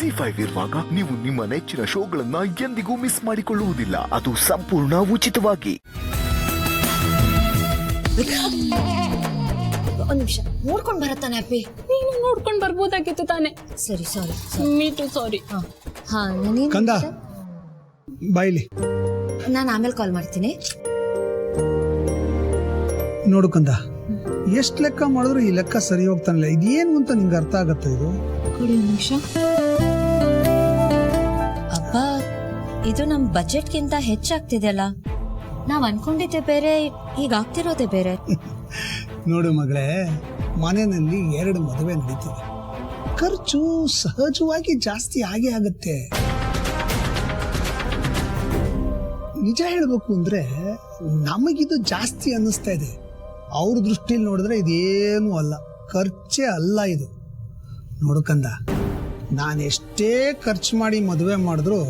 ZEE5 ಇರುವಾಗ ನೀವು ನಿಮ್ಮ ನೆಚ್ಚಿನ ಶೋಗಳನ್ನ ಎಂದಿಗೂ ಮಿಸ್ ಮಾಡಿಕೊಳ್ಳುವುದಿಲ್ಲ. ಅದು ಸಂಪೂರ್ಣ ಉಚಿತವಾಗಿ. ಒಂದ್ ನಿಮಿಷ ನೋಡ್ಕೊಂಡ್ ಬರತ್ತಾನೆ ಅಪ್ಪಿ. ನೀನು ನೋಡ್ಕೊಂಡ್ ಬರ್ಬೋದಾಗಿತ್ತು ತಾನೆ. ಸರಿ ಸಾರಿ. ಮೀಟು ಸಾರಿ. ಹಾ ನಾನೇನು ಕಂದ ಬಾಯ್ಲಿ. ನಾನು ಆಮೇಲೆ ಕಾಲ್ ಮಾಡ್ತೀನಿ. ನೋಡು ಕಂದ, ಎಷ್ಟು ಲೆಕ್ಕ ಮಾಡಿದ್ರು ಈ ಲೆಕ್ಕ ಸರಿ ಹೋಗ್ತಾನಲ್ಲ. ಇದೇನು ಅಂತ ನಿಂಗೆ ಅರ್ಥ ಆಗತ್ತೆ ಇದು? ಕೊಡಿ ಒಂದು ನಿಮಿಷ. ಅಪ್ಪ ಇದು ನಮ್ ಬಜೆಟ್ಗಿಂತ ಹೆಚ್ಚಾಗ್ತಿದೆಯಲ್ಲ. ನಾವ್ ಅನ್ಕೊಂಡಿದ್ದೆ ಬೇರೆ, ಈಗ ಆಗ್ತಿರೋದೇ ಬೇರೆ. ನೋಡು ಮಗಳೇ, ಮನೆಯಲ್ಲಿ 2 ಮದುವೆ ನಡೀತಿದೆ. ಖರ್ಚು ಸಹಜವಾಗಿ ಜಾಸ್ತಿ ಆಗೇ ಆಗತ್ತೆ. ನಿಜ ಹೇಳ್ಬೇಕು ಅಂದ್ರೆ ನಮಗಿದು ಜಾಸ್ತಿ ಅನ್ನಿಸ್ತಾ ಇದೆ. ಅವ್ರ ದೃಷ್ಟಿಯಲ್ಲಿ ನೋಡಿದ್ರೆ ಇದೇನು ಅಲ್ಲ, ಖರ್ಚೇ ಅಲ್ಲ ಇದು. ನೋಡ್ಕಂದ, ನಾನು ಎಷ್ಟೇ ಖರ್ಚು ಮಾಡಿ ಮದುವೆ ಮಾಡಿದ್ರು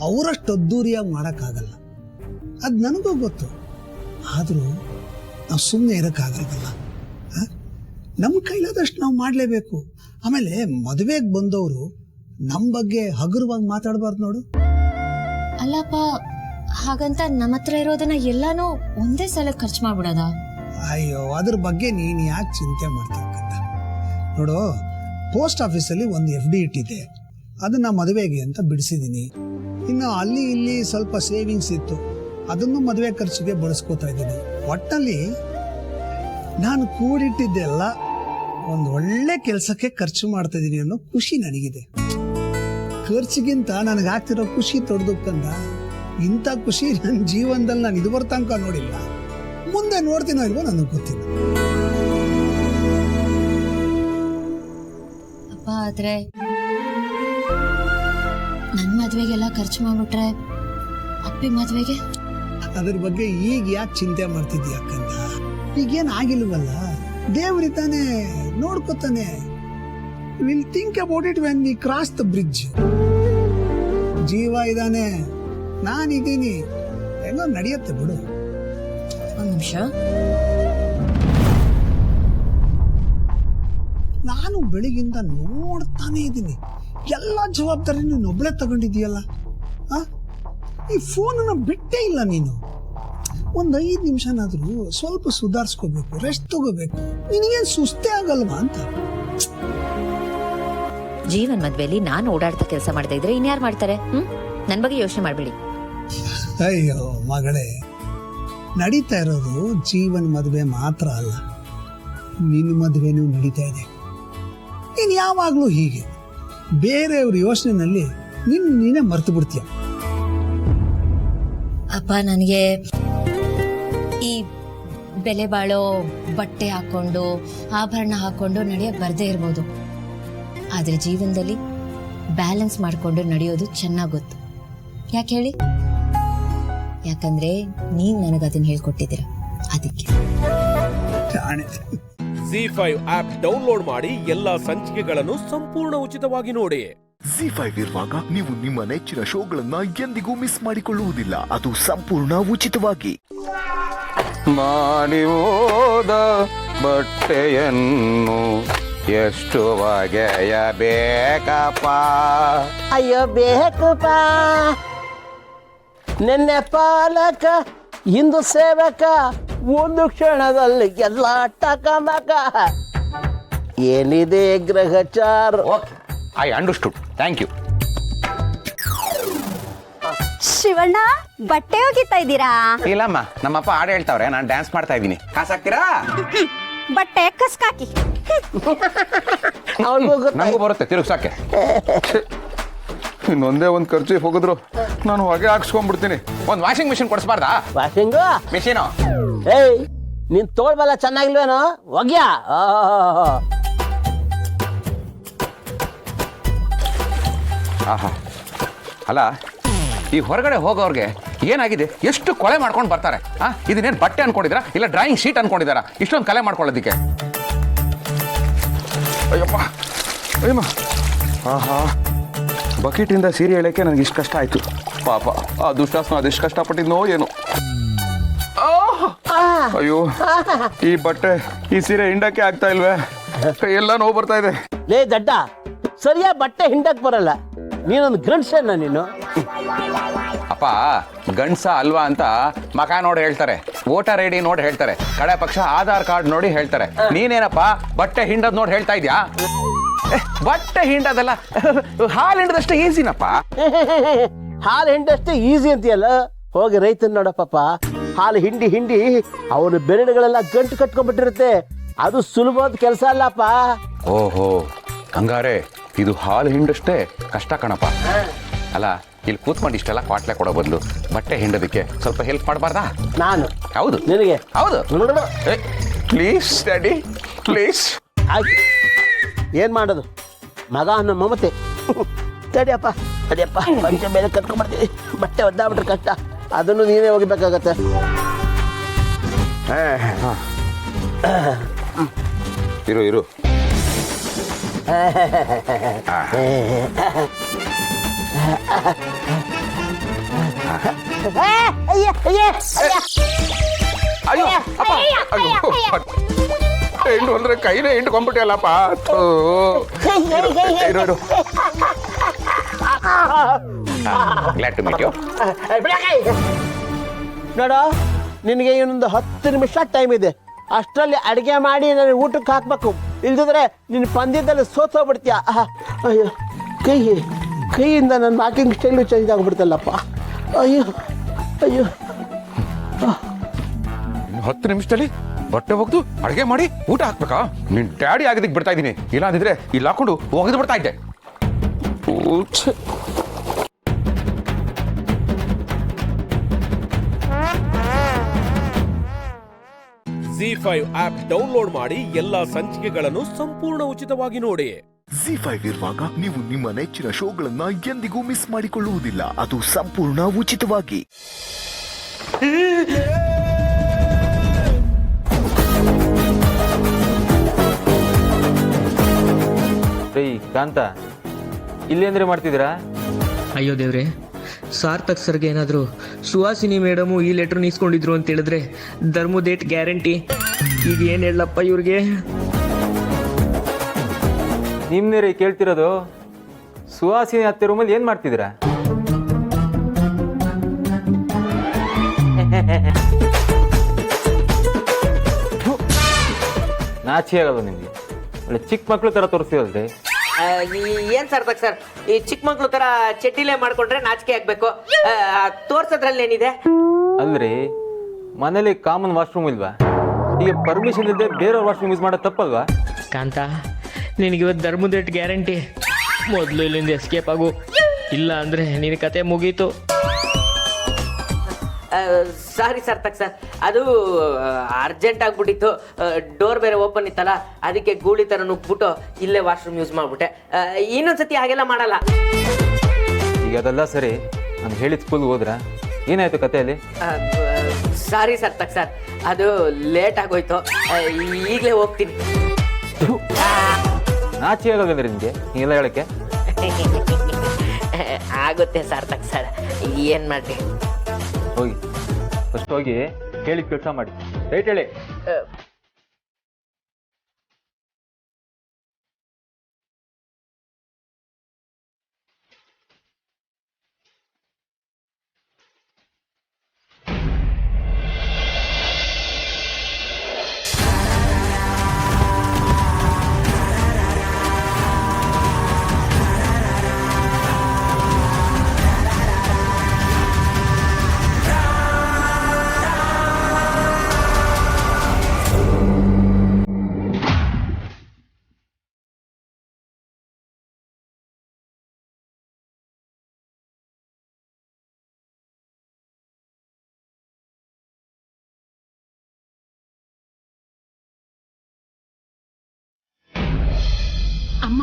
ಅವರಷ್ಟು ಅದ್ದೂರಿಯಾಗಿ ಮಾಡೋಕ್ಕಾಗಲ್ಲ. ಅದು ನನಗೂ ಗೊತ್ತು. ಆದರೂ ನಾವು ಸುಮ್ಮನೆ ಇರೋಕ್ಕಾಗಲ್ವಲ್ಲ. ನಮ್ಮ ಕೈಲಾದಷ್ಟು ನಾವು ಮಾಡಲೇಬೇಕು. ಆಮೇಲೆ ಮದುವೆಗೆ ಬಂದವರು ನಮ್ಮ ಬಗ್ಗೆ ಹಗುರವಾಗಿ ಮಾತಾಡಬಾರ್ದು ನೋಡು. ಅಲ್ಲಪ್ಪ, ಹಾಗಂತ ನಮ್ಮ ಹತ್ರ ಇರೋದನ್ನ ಎಲ್ಲಾನು ಒಂದೇ ಸಲ ಖರ್ಚು ಮಾಡ್ಬಿಡೋದ? ಅಯ್ಯೋ, ಅದ್ರ ಬಗ್ಗೆ ನೀನು ಯಾಕೆ ಚಿಂತೆ ಮಾಡ್ತಿರ್ಕಂತ. ನೋಡು, ಪೋಸ್ಟ್ ಆಫೀಸಲ್ಲಿ ಒಂದು FD ಇಟ್ಟಿದ್ದೆ. ಅದನ್ನ ಮದುವೆಗೆ ಅಂತ ಬಿಡಿಸಿದ್ದೀನಿ. ಇನ್ನು ಅಲ್ಲಿ ಇಲ್ಲಿ ಸ್ವಲ್ಪ ಸೇವಿಂಗ್ಸ್ ಇತ್ತು, ಅದನ್ನು ಮದುವೆ ಖರ್ಚಿಗೆ ಬಳಸ್ಕೋತಾ ಇದ್ದೀನಿ. ಒಟ್ಟಲ್ಲಿ ನಾನು ಕೂಡಿಟ್ಟಿದ್ದೆಲ್ಲ ಒಂದು ಒಳ್ಳೆ ಕೆಲಸಕ್ಕೆ ಖರ್ಚು ಮಾಡ್ತಾ ಇದ್ದೀನಿ ಅನ್ನೋ ಖುಷಿ ನನಗಿದೆ. ಖರ್ಚಿಗಿಂತ ನನಗಾಗ್ತಿರೋ ಖುಷಿ ತೊಡ್ದುಕ್ಕಂದ. ಇಂಥ ಖುಷಿ ನನ್ನ ಜೀವನದಲ್ಲಿ ನಾನು ಇದುವರೆ ತನಕ ನೋಡಿಲ್ಲ. ಮುಂದೆ ನೋಡ್ತೀನೋ ಇಲ್ವೋ ನನಗೆ ಗೊತ್ತಿಲ್ಲ. ಅಪ್ಪ, ಆದ್ರೆ ನನ್ ಮದ್ವೆಗೆಲ್ಲ ಖರ್ಚು ಮಾಡ್ಬಿಟ್ರೆ ಅಪ್ಪಿ ಮದ್ವೆಗೆ? ಅದ್ರ ಬಗ್ಗೆ ಈಗ ಯಾಕೆ ಚಿಂತೆ ಮಾಡ್ತಿದ್ಯಾ ಕಂದ? ಈಗೇನ್ ಆಗಿಲ್ವಲ್ಲ, ದೇವ್ರಿತಾನೆ ನೋಡ್ಕೋತಾನೆ. Will think about it when we cross the bridge. ಜೀವ ಇದಾನೆ, ನಾನಿದ್ದೀನಿ, ಹೆಂಗೋ ನಡೆಯುತ್ತೆ ಬಿಡು. ಒಂದ್ ನಿಮಿಷ. ನಾನು ಬೆಳಿಗಿಂದ ನೋಡ್ತಾನೆ ಇದ್ದೀನಿ. ಎಲ್ಲ ಜವಾಬ್ದಾರಿ ನೀನು ಒಬ್ಳೆ ತಗೊಂಡಿದೀಯಲ್ಲ. ಈ ಫೋನನ್ನ ಬಿಟ್ಟೇ ಇಲ್ಲ ನೀನು. ಒಂದು 5 ನಿಮಿಷನಾದ್ರೂ ಸ್ವಲ್ಪ ಸುಧಾರಿಸ್ಕೋಬೇಕು, ರೆಸ್ಟ್ ತಗೋಬೇಕು. ನಿನಗೇನು ಸುಸ್ತೇ ಆಗಲ್ವಾ ಅಂತ. ಜೀವನ್ ಮದ್ವೆಲಿ ನಾನು ಓಡಾಡ್ತಾ ಕೆಲಸ ಮಾಡ್ತಾ ಇದ್ರೆ ಇನ್ಯಾರು ಮಾಡ್ತಾರೆ? ನನ್ ಬಗ್ಗೆ ಯೋಚನೆ ಮಾಡ್ಬೇಡಿ. ಅಯ್ಯೋ ಮಗಳೇ, ನಡೀತಾ ಇರೋದು ಜೀವನ್ ಮದುವೆ ಮಾತ್ರ ಅಲ್ಲ, ನಿನ್ನ ಮದುವೆನೂ ನಡೀತಾ ಇದೆ. ನೀನು ಯಾವಾಗ್ಲೂ ಹೀಗೆ ಬೇರೆಯವ್ರ ಯೋಚನೆನಲ್ಲಿ ನೀನೇ ಮರ್ತು ಬಿಡ್ತೀಯ. ಅಪ್ಪ, ನನಗೆ ಈ ಬೆಲೆ ಬಾಳೋ ಬಟ್ಟೆ ಹಾಕೊಂಡು ಆಭರಣ ಹಾಕೊಂಡು ನಡೆಯಕ್ ಬರ್ದೇ ಇರ್ಬೋದು, ಆದ್ರೆ ಜೀವನದಲ್ಲಿ ಬ್ಯಾಲೆನ್ಸ್ ಮಾಡ್ಕೊಂಡು ನಡೆಯೋದು ಚೆನ್ನಾಗ್ ಗೊತ್ತು. ಯಾಕೆ ಹೇಳಿ? ಯಾಕಂದ್ರೆ ನೀವ್ ನನಗೆ ಅದನ್ನ ಹೇಳ್ಕೊಟ್ಟಿದ್ದೀರ, ಅದಕ್ಕೆ. ZEE5 ಆಪ್ ಡೌನ್ಲೋಡ್ ಮಾಡಿ ಎಲ್ಲಾ ಸಂಚಿಕೆಗಳನ್ನು ಸಂಪೂರ್ಣ ಉಚಿತವಾಗಿ ನೋಡಿ. ZEE5 ಇರುವಾಗ ನೀವು ನಿಮ್ಮ ನೆಚ್ಚಿನ ಶೋಗಳನ್ನ ಎಂದಿಗೂ ಮಿಸ್ ಮಾಡಿಕೊಳ್ಳುವುದಿಲ್ಲ. ಅದು ಸಂಪೂರ್ಣ ಉಚಿತವಾಗಿ. ಮಾಡಿ ಹೋದ ಬಟ್ಟೆಯನ್ನು ಎಷ್ಟು ಬಗೆಯ ಬೇಕಪ್ಪ. ಅಯ್ಯೋ ಬೇಕಪ್ಪ, ನಿನ್ನೆ ಪಾಲಕ ಇಂದು ಸೇವಕ, ಒಂದು ಕ್ಷಣದಲ್ಲಿ ಎಲ್ಲ ಟಕಮಕ. ಏನಿದೆ ಗ್ರಹಚಾರ? I understood, thank you. Shivanna, ಬಟ್ಟೆ ಒಗಿತಾ ಇದ್ದೀರಾ? ಇಲ್ಲಮ್ಮ, ನಮ್ಮಪ್ಪ ಹಾಡು ಹೇಳ್ತಾವ್ರೆ, ನಾನು ಡ್ಯಾನ್ಸ್ ಮಾಡ್ತಾ ಇದ್ದೀನಿ. ಕಾಸಾಕ್ತೀರಾ? ಬಟ್ಟೆ ಕಸ್ಕಾಕಿ. ನಂಗೂ ಬರುತ್ತೆ ತಿರುಗ್ಸಾಕೆ. ಇನ್ನೊಂದೇ ಒಂದು ಖರ್ಚು ಹೋಗಿದ್ರು ನಾನು ಹೊಗೆ ಹಾಕ್ಸ್ಕೊಂಡ್ಬಿಡ್ತೀನಿ. ಒಂದು ವಾಷಿಂಗ್ ಮಿಷಿನ್ ಕೊಡಿಸ್ಬಾರ್ದಾ? Washing machine? ಏಯ್, ನಿನ್ ತೋಳ್ಬಲ್ಲ ಚೆನ್ನಾಗಿಲ್ವೇನೋ? ಒಗ್ಯಾ. ಆಹಾ, ಅಲ್ಲ, ಈ ಹೊರಗಡೆ ಹೋಗೋರ್ಗೆ ಏನಾಗಿದೆ? ಎಷ್ಟು ಕೊಳೆ ಮಾಡ್ಕೊಂಡು ಬರ್ತಾರೆ. ಇದನ್ನೇನು ಬಟ್ಟೆ ಅನ್ಕೊಂಡಿದ್ದೀರಾ ಇಲ್ಲ ಡ್ರಾಯಿಂಗ್ ಶೀಟ್ ಅನ್ಕೊಂಡಿದ್ದಾರಾ ಇಷ್ಟೊಂದು ಕಲೆ ಮಾಡ್ಕೊಳ್ಳೋದಕ್ಕೆ? ಅಯ್ಯಪ್ಪ, ಅಯ್ಯಮ್ಮ, ಆಹಾ, ಬಕೆಟಿಂದ ಸೀರೆ ಹೇಳೋಕ್ಕೆ ನನಗೆ ಇಷ್ಟು ಕಷ್ಟ ಆಯಿತು. ಪಾಪ ಆ ದುಷ್ಟಾಸ್ನ ಅದೆಷ್ಟು ಕಷ್ಟಪಟ್ಟಿದ್ನೋ ಏನೋ. ಅಯ್ಯೋ, ಈ ಬಟ್ಟೆ ಈ ಸೀರೆ ಹಿಂಡಕ್ಕೆ ಆಗ್ತಾ ಇಲ್ವೇ? ಎಲ್ಲ ನೋವು ಬರ್ತಾ ಇದೆ. ಲೇ ದಡ್ಡ, ಸರಿಯಾಗಿ ಬಟ್ಟೆ ಹಿಂಡಕ್ ಬರಲ್ಲ. ನೀನೊಂದು ಗಂಡಸನ್ನ ನೀನು. ಅಪ್ಪ ಗಂಡ್ಸ ಅಲ್ವಾ ಅಂತ ಮಕ ನೋಡಿ ಹೇಳ್ತಾರೆ, ವೋಟರ್ ಐ ಡಿ ನೋಡಿ ಹೇಳ್ತಾರೆ, ಕಡೆ ಪಕ್ಷ ಆಧಾರ್ ಕಾರ್ಡ್ ನೋಡಿ ಹೇಳ್ತಾರೆ. ನೀನೇನಪ್ಪ ಬಟ್ಟೆ ಹಿಂಡದ್ ನೋಡಿ ಹೇಳ್ತಾ ಇದ್ಯಾ? ಬಟ್ಟೆ ಹಿಂಡದಲ್ಲ, ಹಾಲು ಹಿಂಡದಷ್ಟೇ ಈಸಿನಪ್ಪ. ಹಾಲು ಹಿಂಡಷ್ಟೇ ಈಸಿ ಅಂತೀಯಲ್ಲ. ಹೋಗಿ ರೈತನ ನೋಡಪ್ಪ, ಹಾಲು ಹಿಂಡಿ ಹಿಂಡಿ ಅವನ ಬೆರಳುಗಳೆಲ್ಲ ಗಂಟು ಕಟ್ಕೊಂಡ್ಬಿಟ್ಟಿರುತ್ತೆ. ಅದು ಸುಲಭವಾದ ಕೆಲಸ ಅಲ್ಲಪ್ಪ. ಓಹೋ, ಹಂಗಾರೆ ಇದು ಹಾಲು ಹಿಂಡಷ್ಟೇ ಕಷ್ಟ ಕಣಪ್ಪ. ಅಲ್ಲ, ಇಲ್ಲಿ ಕೂತ್ಕೊಂಡು ಇಷ್ಟೆಲ್ಲ ಕ್ವಾಟ್ಲೆ ಕೊಡೋ ಬದಲು ಬಟ್ಟೆ ಹಿಂಡೋದಕ್ಕೆ ಸ್ವಲ್ಪ ಹೆಲ್ಪ್ ಮಾಡಬಾರ್ದಾ? ನಾನು ಹೌದು ನಿನಗೆ ಹೌದು. Please daddy please. ಆಯ್ತು, ಏನ್ ಮಾಡೋದು, ಮಗ ಅನ್ನೋ ಮಮತೆ. ತಡಿಯಪ್ಪ ತಡಿಯಪ್ಪ, ಪಂಚ ಮೇಲೆ ಕಟ್ಕೊಂಡ್ಬರ್ತೀವಿ. ಬಟ್ಟೆ ಒದ್ದಾಗ್ಬಿಟ್ರೆ ಕಷ್ಟ, ಅದನ್ನು ನೀನೇ ಹೋಗ್ಬೇಕಾಗತ್ತೆ. ಇರು ಇರು. ಅಯ್ಯೋ ಅಪ್ಪ, ಅಯ್ಯೋ ಹೆಣ್ಣು ಅಂದ್ರೆ ಕೈನೇ ಹಿಂಡ್ಕೊಂಡ್ಬಿಟ್ಟಲ್ಲಪ್ಪ. ಇರು. Glad to meet you. ನೋಡು, ನಿನಗೆ ಇನ್ನೊಂದು 10 ನಿಮಿಷ ಟೈಮ್ ಇದೆ. ಅಷ್ಟರಲ್ಲಿ ಅಡುಗೆ ಮಾಡಿ ನನಗೆ ಊಟಕ್ಕೆ ಹಾಕ್ಬೇಕು. ಇಲ್ದಿದ್ರೆ ನಿನ್ನ ಪಂದ್ಯದಲ್ಲಿ ಸೋತೋಗ್ಬಿಡ್ತೀಯ. ಅಯ್ಯೋ, ಕೈಯಿಂದ ನನ್ನ ವಾಕಿಂಗ್ ಸ್ಟೈಲು ಚೇಂಜ್ ಆಗಿಬಿಡ್ತಲ್ಲಪ್ಪ. ಅಯ್ಯೋ ಅಯ್ಯೋ, 10 ನಿಮಿಷದಲ್ಲಿ ಬಟ್ಟೆ ಒಗ್ದು ಅಡುಗೆ ಮಾಡಿ ಊಟ ಹಾಕ್ಬೇಕಾ? ನಿನ್ ಡ್ಯಾಡಿ ಆಗಿದ್ದಕ್ಕೆ ಬಿಡ್ತಾ ಇದ್ದೀನಿ, ಇಲ್ಲ ಅಂದಿದ್ರೆ ಇಲ್ಲಿ ಹಾಕೊಂಡು ಒಗೆದು ಬಿಡ್ತಾ ಇದ್ದೆ. ZEE5 ಆಪ್ ಡೌನ್ಲೋಡ್ ಮಾಡಿ ಎಲ್ಲಾ ಸಂಚಿಕೆಗಳನ್ನು ಸಂಪೂರ್ಣ ಉಚಿತವಾಗಿ ನೋಡಿ. ZEE5 ಇರುವಾಗ ನೀವು ನಿಮ್ಮ ನೆಚ್ಚಿನ ಶೋಗಳನ್ನ ಎಂದಿಗೂ ಮಿಸ್ ಮಾಡಿಕೊಳ್ಳುವುದಿಲ್ಲ, ಅದು ಸಂಪೂರ್ಣ ಉಚಿತವಾಗಿ. ಕಾಂತ, ಇಲ್ಲಿ ಅಂದ್ರೆ ಮಾಡ್ತಿದ್ದೀರಾ? ಅಯ್ಯೋ ದೇವ್ರೆ, ಸಾರ್ಥಕ್ ಸರ್ಗೆ ಏನಾದರೂ ಸುಹಾಸಿನಿ ಮೇಡಮು ಈ ಲೆಟ್ರ್ ನೀಸ್ಕೊಂಡಿದ್ರು ಅಂತ ಹೇಳಿದ್ರೆ ಧರ್ಮದೇಟ್ ಗ್ಯಾರಂಟಿ. ಈಗ ಏನು ಹೇಳಪ್ಪ ಇವ್ರಿಗೆ? ನಿಮ್ನೇ ಕೇಳ್ತಿರೋದು. ಸುಹಾಸಿನಿ ಅತ್ತೆ ರೂಮಲ್ಲಿ ಏನು ಮಾಡ್ತಿದ್ದೀರಾ? ನಾಚಿ ಆಗಲ್ಲ ನಿಮಗೆ? ಒಳ್ಳೆ ಚಿಕ್ಕ ಮಕ್ಳು ಥರ ತೋರಿಸ್ತಿರಲ್ರಿ. ಏನ್ ಸಾರ್ಥಕ್ ಸರ್, ಈ ಚಿಕ್ಕ ಮಕ್ಳು ತರ ಚಟಿಲೆ ಮಾಡ್ಕೊಂಡ್ರೆ ನಾಚಿಕೆ ಆಗ್ಬೇಕು, ತೋರ್ಸೋದ್ರಲ್ಲಿ ಏನಿದೆ? ಅಲ್ರಿ, ಮನೇಲಿ ಕಾಮನ್ ವಾಶ್ರೂಮ್ ಇಲ್ವಾ? ಈಗ ಪರ್ಮಿಷನ್ ಇಲ್ಲದೆ ಬೇರೆಯವ್ರ ವಾಶ್ರೂಮ್ ಯೂಸ್ ಮಾಡೋದು ತಪ್ಪಲ್ವಾ? ಕಾಂತ, ನಿನಗಿವತ್ತು ಧರ್ಮದೇಟ್ ಗ್ಯಾರಂಟಿ. ಮೊದಲು ಇಲ್ಲಿಂದ ಎಸ್ಕೇಪ್ ಆಗು, ಇಲ್ಲ ಅಂದರೆ ನಿನ್ನ ಕತೆ ಮುಗೀತು. ಸಾರಿ ಸಾರ್ಥಕ್ ಸರ್, ಅದು ಅರ್ಜೆಂಟ್ ಆಗ್ಬಿಟ್ಟಿತ್ತು. ಡೋರ್ ಬೇರೆ ಓಪನ್ ಇತ್ತಲ್ಲ, ಅದಕ್ಕೆ ಗೂಳಿ ತರ ನುಗ್ಬಿಟ್ಟು ಇಲ್ಲೇ ವಾಶ್ರೂಮ್ ಯೂಸ್ ಮಾಡ್ಬಿಟ್ಟೆ. ಇನ್ನೊಂದ್ಸತಿ ಹಾಗೆಲ್ಲ ಮಾಡಲ್ಲ. ಈಗ ಅದೆಲ್ಲ ಸರಿ, ನಾನು ಹೇಳಿದ ಸ್ಕೂಲ್ಗೆ ಹೋದ್ರಾ? ಏನಾಯ್ತು ಕಥೆಯಲ್ಲಿ? ಸಾರಿ ಸಾರ್ಥಕ್ ಸರ್, ಅದು ಲೇಟ್ ಆಗೋಯ್ತು. ಈಗಲೇ ಹೋಗ್ತೀನಿ. ನಾಚಿ ಆಗೋದಂದ್ರೆ ನಿಮಗೆ ಹಿಂಗೆಲ್ಲ ಹೇಳಕ್ಕೆ? ಆಗುತ್ತೆ ಸಾರ್ಥಕ್ ಸರ್, ಏನ್ ಮಾಡಿ. ಹೋಗಿ ಫಸ್ಟ್ ಹೋಗಿ ಹೇಳಿ ಕೆಲಸ ಮಾಡಿ. ರೈಟ್ ಹೇಳಿ. ಅಮ್ಮ,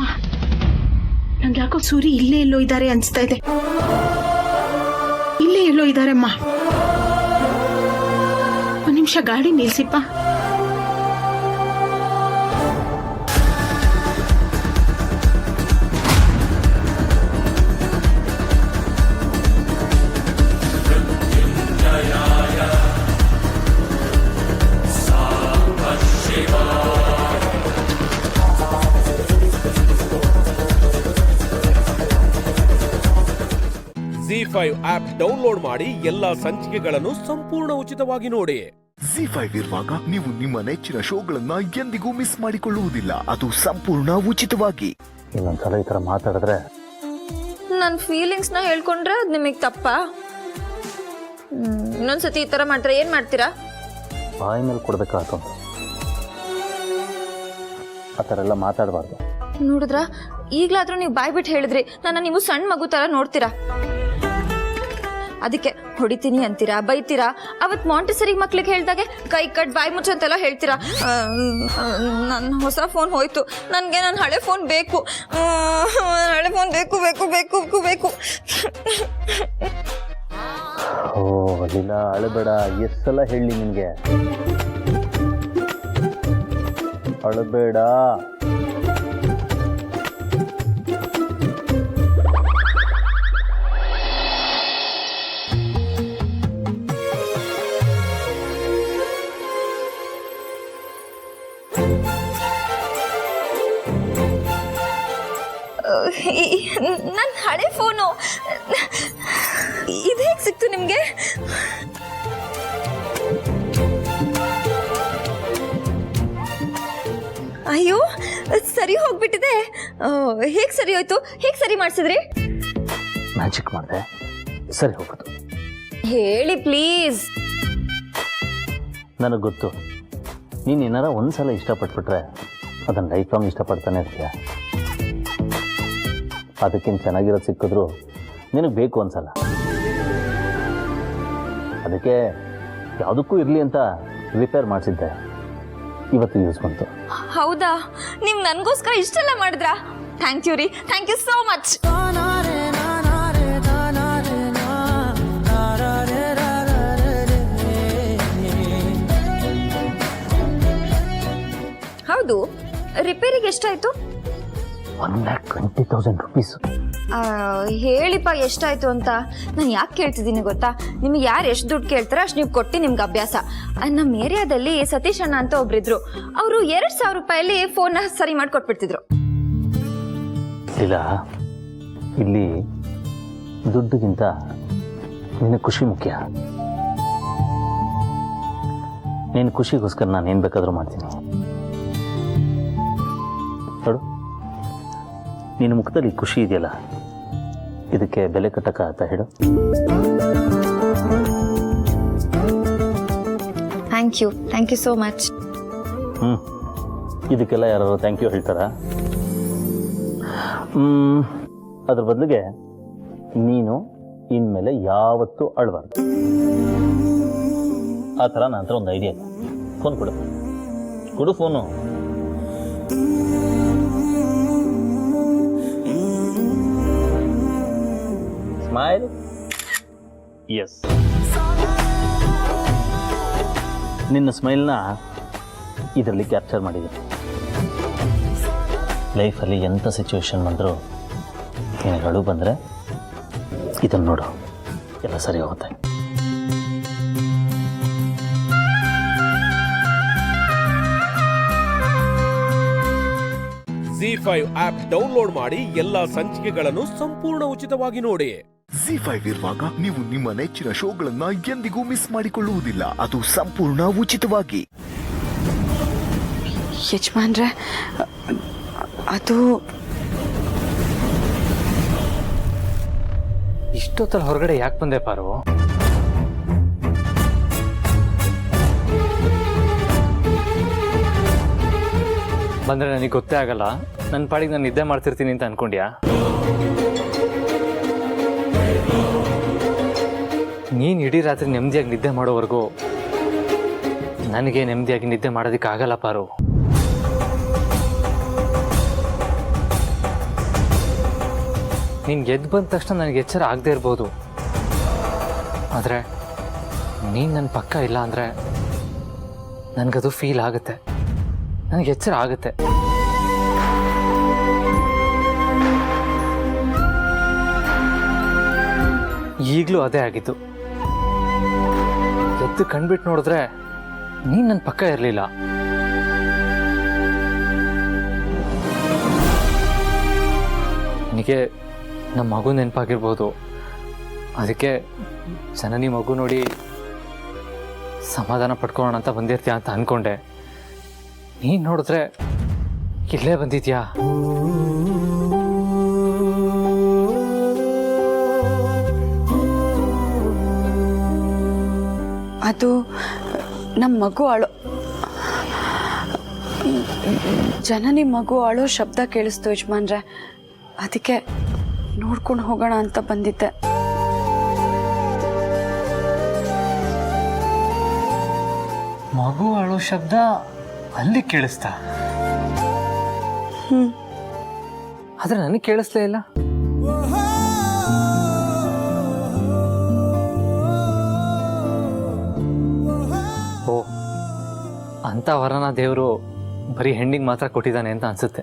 ನಂಗೆ ಯಾಕೋ ಸೂರಿ ಇಲ್ಲೇ ಎಲ್ಲೋ ಇದ್ದಾರೆ ಅನ್ಸ್ತಾ ಇದೆ. ಇಲ್ಲೇ ಎಲ್ಲೋ ಇದ್ದಾರೆ ಅಮ್ಮ. ಒಂದ್ ನಿಮಿಷ ಗಾಡಿ ನಿಲ್ಸಿಪ್ಪ. ZEE5 ಆಪ್ ಡೌನ್ಲೋಡ್ ಮಾಡಿ ಎಲ್ಲಾ ಸಂಚಿಕೆಗಳನ್ನು ಸಂಪೂರ್ಣ ಉಚಿತವಾಗಿ ನೋಡಿ. ZEE5 ಇರುವಾಗ ನೀವು ನಿಮ್ಮ ನೆಚ್ಚಿನ ಶೋಗಳನ್ನ ಎಂದಿಗೂ ಮಿಸ್ ಮಾಡಿಕೊಳ್ಳುವುದಿಲ್ಲ. ಅದು ಸಂಪೂರ್ಣ ಉಚಿತವಾಗಿ. ಇನ್ನೊಂದ್ಸಲ ಈ ಥರ ಮಾತಾಡಿದ್ರೆ ನನ್ನ ಫೀಲಿಂಗ್ಸ್ನ ಹೇಳ್ಕೊಂಡ್ರೆ ಅದು ನಿಮಗೆ ತಪ್ಪಾ? ಇನ್ನೊಂದ್ಸತಿ ಈ ಥರ ಮಾಡ್ತಾರೆ ಏನು ಮಾಡ್ತೀರಾ? ಬಾಯಿ ಮೇಲೆ ಕೊಡ್ಬೇಕಾಯ್ತು. ಆ ಥರ ಎಲ್ಲ ಮಾತಾಡಬಾರ್ದು. ನೋಡಿದ್ರ ಈಗಲಾದ್ರೂ ನೀವು ಬಾಯ್ ಬಿಟ್ಟು ಹೇಳಿದ್ರಿ, ನೀವು ಸಣ್ಣ ಮಗು ಥರ ನೋಡ್ತೀರಾ. ಅದಕ್ಕೆ ಹೊಡಿತೀನಿ ಅಂತೀರಾ, ಬೈತೀರಾ. ಅವತ್ತು ಮಾಂಟೆಸರಿ ಮಕ್ಳಿಗೆ ಹೇಳ್ದಾಗೆ ಕೈ ಕಟ್ ಬಾಯಿ ಮುಚ್ಚಂತೆಲ್ಲ ಹೇಳ್ತೀರಾ. ನನ್ನ ಹೊಸ ಫೋನ್ ಹೋಯ್ತು, ನನಗೆ ನನ್ನ ಹಳೆ ಫೋನ್ ಬೇಕು, ಹಳೆ ಫೋನ್ ಬೇಕು ಬೇಕು ಬೇಕು ಬೇಕು. ಓ ಲೀಲಾ, ಅಳಬೇಡ. ಎಷ್ಟು ಸಲ ಹೇಳಿ ನಿನಗೆ ಅಳಬೇಡ. ನನ್ನ ಹಳೆ ಫೋನು ಇದು ಹೇಗೆ ಸಿಕ್ತು ನಿಮಗೆ? ಅಯ್ಯೋ, ಸರಿ ಹೋಗ್ಬಿಟ್ಟಿದೆ. ಹೇಗೆ ಸರಿ ಹೋಯ್ತು? ಹೇಗೆ ಸರಿ ಮಾಡಿಸಿದ್ರಿ? ಮ್ಯಾಜಿಕ್ ಮಾಡಿದೆ, ಸರಿ ಹೋಗೋದು. ಹೇಳಿ ಪ್ಲೀಸ್. ನನಗೆ ಗೊತ್ತು, ನೀನು ಏನಾರ ಒಂದ್ಸಲ ಇಷ್ಟಪಟ್ಬಿಟ್ರೆ ಅದನ್ನು ಲೈಫ್ ಲಾಂಗ್ ಇಷ್ಟಪಡ್ತಾನೆ ಇರ್ತೀಯ. ಅದಕ್ಕಿಂತ ಚೆನ್ನಾಗಿರೋದು ಸಿಕ್ಕಿದ್ರು ನಿನಗೆ ಬೇಕು ಒಂದ್ಸಲ. ಅದಕ್ಕೆ ಯಾವುದಕ್ಕೂ ಇರಲಿ ಅಂತ ರಿಪೇರ್ ಮಾಡಿಸಿದ್ದೆ, ಇವತ್ತು ಯೂಸ್ ಬಂತು. ಹೌದಾ? ನೀವು ನನಗೋಸ್ಕರ ಇಷ್ಟೆಲ್ಲ ಮಾಡಿದ್ರಾ? ಥ್ಯಾಂಕ್ ಯು ರೀ, ಥ್ಯಾಂಕ್ ಯು ಸೋ ಮಚ್. ಹೌದು, ರಿಪೇರಿಗೆ ಎಷ್ಟಾಯ್ತು? 1,20,000 rupees. ಹೇಳಿಪ್ಪ ಎಷ್ಟಾಯ್ತು ಅಂತ. ನಾನು ಯಾಕೆ ಕೇಳ್ತಿದ್ದೀನಿ ಗೊತ್ತಾ? ನಿಮಗೆ ಯಾರು ಎಷ್ಟು ದುಡ್ಡು ಕೇಳ್ತಾರೋ ಅಷ್ಟು ನೀವು ಕೊಟ್ಟು ನಿಮ್ಗೆ ಅಭ್ಯಾಸ. ನಮ್ಮ ಏರಿಯಾದಲ್ಲಿ ಸತೀಶ್ ಅಣ್ಣ ಅಂತ ಒಬ್ರಿದ್ರು, ಅವರು 2,000 ರೂಪಾಯಲ್ಲಿ ಫೋನ್ನ ಸರಿ ಮಾಡಿ ಕೊಟ್ಬಿಡ್ತಿದ್ರು. ಇಲ್ಲ, ಇಲ್ಲಿ ದುಡ್ಡಿಗಿಂತ ನಿನ್ನ ಖುಷಿ ಮುಖ್ಯ. ನಿನ್ನ ಖುಷಿಗೋಸ್ಕರ ನಾನು ಏನು ಬೇಕಾದರೂ ಮಾಡ್ತೀನಿ. ನೋಡು, ನಿನ್ನ ಮುಖದಲ್ಲಿ ಖುಷಿ ಇದೆಯಲ್ಲ, ಇದಕ್ಕೆ ಬೆಲೆ ಕಟ್ಟಕ್ಕಾಗತ್ತಾ ಹೇಳು? Thank you so much. ಇದಕ್ಕೆಲ್ಲ ಯಾರು ಥ್ಯಾಂಕ್ ಯು ಹೇಳ್ತಾರಾ? ಅದ್ರ ಬದಲಿಗೆ ನೀನು ಇನ್ಮೇಲೆ ಯಾವತ್ತೂ ಅಳಬಾರ್ದು. ಆ ಥರ ನನ್ನ ಹತ್ರ ಒಂದು ಐಡಿಯಾ ಇದೆ. ಫೋನ್ ಕೊಡು ಫೋನು. ಸ್ಮೈಲ್. ಎಸ್, ನಿನ್ನ ಸ್ಮೈಲ್ನ ಇದರಲ್ಲಿ ಕ್ಯಾಪ್ಚರ್ ಮಾಡಿದ್ದೀನಿ. ಲೈಫಲ್ಲಿ ಎಂಥ ಸಿಚುವೇಶನ್ ಬಂದರೂ ನಿನಗೆ ಅಳು ಬಂದರೆ ಇದನ್ನು ನೋಡು, ಎಲ್ಲ ಸರಿ ಹೋಗುತ್ತೆ. ZEE5 ಆಪ್ ಡೌನ್ಲೋಡ್ ಮಾಡಿ ಎಲ್ಲಾ ಸಂಚಿಕೆಗಳನ್ನು ಸಂಪೂರ್ಣ ಉಚಿತವಾಗಿ ನೋಡಿ. ZEE5 ಇರುವಾಗ ನೀವು ನಿಮ್ಮ ನೆಚ್ಚಿನ ಶೋಗಳನ್ನ ಎಂದಿಗೂ ಮಿಸ್ ಮಾಡಿಕೊಳ್ಳುವುದಿಲ್ಲ. ಅದು ಸಂಪೂರ್ಣ ಉಚಿತವಾಗಿ. ಯಜಮಾನ್ರೆ, ಅದು ಇಷ್ಟೊತ್ತಲ್ಲಿ ಹೊರಗಡೆ ಯಾಕೆ ಬಂದೆ ಪಾರು? ಬಂದರೆ ನನಗೆ ಗೊತ್ತೇ ಆಗಲ್ಲ. ನನ್ನ ಪಾಡಿಗೆ ನಾನು ನಿದ್ದೆ ಮಾಡ್ತಿರ್ತೀನಿ ಅಂತ ಅನ್ಕೊಂಡ್ಯಾ? ನೀನು ಇಡೀ ರಾತ್ರಿ ನೆಮ್ಮದಿಯಾಗಿ ನಿದ್ದೆ ಮಾಡೋವರೆಗೂ ನನಗೆ ನೆಮ್ಮದಿಯಾಗಿ ನಿದ್ದೆ ಮಾಡೋದಕ್ಕೆ ಆಗಲ್ಲ ಪಾರು. ನೀನು ಎದ್ದು ಬಂದ ತಕ್ಷಣ ನನಗೆ ಎಚ್ಚರ ಆಗದೆ ಇರ್ಬೋದು, ಆದರೆ ನೀನು ನನ್ನ ಪಕ್ಕ ಇಲ್ಲ ಅಂದರೆ ನನಗದು ಫೀಲ್ ಆಗುತ್ತೆ, ನನಗೆ ಎಚ್ಚರ ಆಗುತ್ತೆ. ಈಗಲೂ ಅದೇ ಆಗಿತ್ತು. ಎದ್ದು ಕಣ್ಬಿಟ್ಟು ನೋಡಿದ್ರೆ ನೀನು ನನ್ನ ಪಕ್ಕ ಇರಲಿಲ್ಲ. ನನಗೆ ನಮ್ಮ ಮಗು ನೆನಪಾಗಿರ್ಬೋದು, ಅದಕ್ಕೆ ಜನನಿ ಮಗು ನೋಡಿ ಸಮಾಧಾನ ಪಡ್ಕೊಳ್ಳೋಣ ಅಂತ ಬಂದಿರ್ತೀಯ ಅಂತ ಅಂದ್ಕೊಂಡೆ. ನೀನು ನೋಡಿದ್ರೆ ಇಲ್ಲೇ ಬಂದಿದ್ಯಾ. ಅದು ನಮ್ಮ ಮಗು ಜನನಿ ಮಗು ಅಳೋ ಶಬ್ದ ಕೇಳಿಸ್ತು ಯಜಮಾನ್ರೆ. ಅದಕ್ಕೆ ನೋಡ್ಕೊಂಡು ಹೋಗೋಣ ಅಂತ ಬಂದಿದ್ದೆ. ಮಗು ಅಳೋ ಶಬ್ದ ಅಲ್ಲಿ ಕೇಳಿಸ್ತಾ? ಆದ್ರೆ ನನಗೆ ಕೇಳಿಸ್ಲೇ ಇಲ್ಲ. ಓ, ಅಂತ ವರನ ದೇವರು ಬರೀ ಹೆಣ್ಣಿಗೆ ಮಾತ್ರ ಕೊಟ್ಟಿದ್ದಾನೆ ಅಂತ ಅನ್ಸುತ್ತೆ.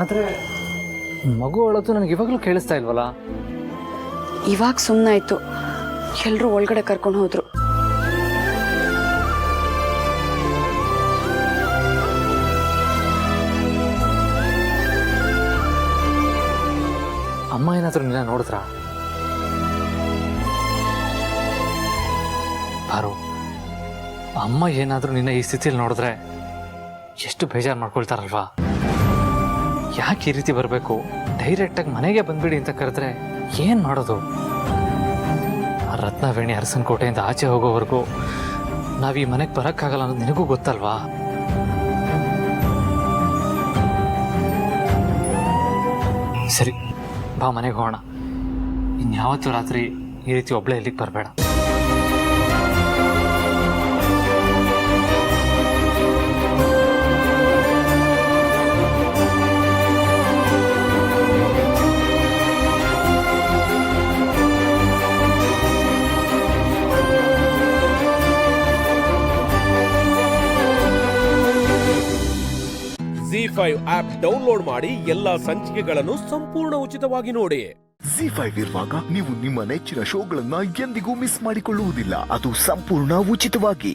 ಆದ್ರೆ ಮಗು ಅಳೋದು ನನಗೆ ಇವಾಗಲೂ ಕೇಳಿಸ್ತಾ ಇಲ್ವಲ್ಲ. ಇವಾಗ ಸುಮ್ಮನಾಯ್ತು, ಎಲ್ಲರೂ ಒಳಗಡೆ ಕರ್ಕೊಂಡು ಹೋದ್ರು. ಅಮ್ಮ ಏನಾದರೂ ನಿನ್ನ ನೋಡಿದ್ರ? ಬಾರು, ಅಮ್ಮ ಏನಾದರೂ ನಿನ್ನ ಈ ಸ್ಥಿತಿಯಲ್ಲಿ ನೋಡಿದ್ರೆ ಎಷ್ಟು ಬೇಜಾರು ಮಾಡ್ಕೊಳ್ತಾರಲ್ವಾ. ಯಾಕೆ ಈ ರೀತಿ ಬರಬೇಕು? ಡೈರೆಕ್ಟಾಗಿ ಮನೆಗೆ ಬಂದ್ಬಿಡಿ ಅಂತ ಕರೆದ್ರೆ ಏನು ಮಾಡೋದು? ಆ ರತ್ನವೇಣಿ ಅರಸನ ಕೋಟೆಯಿಂದ ಆಚೆ ಹೋಗೋವರೆಗೂ ನಾವು ಈ ಮನೆಗೆ ಬರೋಕ್ಕಾಗಲ್ಲ ಅನ್ನೋದು ನಿನಗೂ ಗೊತ್ತಲ್ವಾ. ಸರಿ, ಬಾ ಮನೆಗೆ ಹೋಗೋಣ. ಇನ್ಯಾವತ್ತೂ ರಾತ್ರಿ ಈ ರೀತಿ ಒಬ್ಬಳೇ ಇಲ್ಲಿಗೆ ಬರಬೇಡ. ZEE5 ಆಪ್ ಡೌನ್ಲೋಡ್ ಮಾಡಿ ಎಲ್ಲಾ ಸಂಚಿಕೆಗಳನ್ನು ಸಂಪೂರ್ಣ ಉಚಿತವಾಗಿ ನೋಡಿ. ZEE5 ಇರುವಾಗ ನೀವು ನಿಮ್ಮ ನೆಚ್ಚಿನ ಶೋಗಳನ್ನ ಎಂದಿಗೂ ಮಿಸ್ ಮಾಡಿಕೊಳ್ಳುವುದಿಲ್ಲ. ಅದು ಸಂಪೂರ್ಣ ಉಚಿತವಾಗಿ.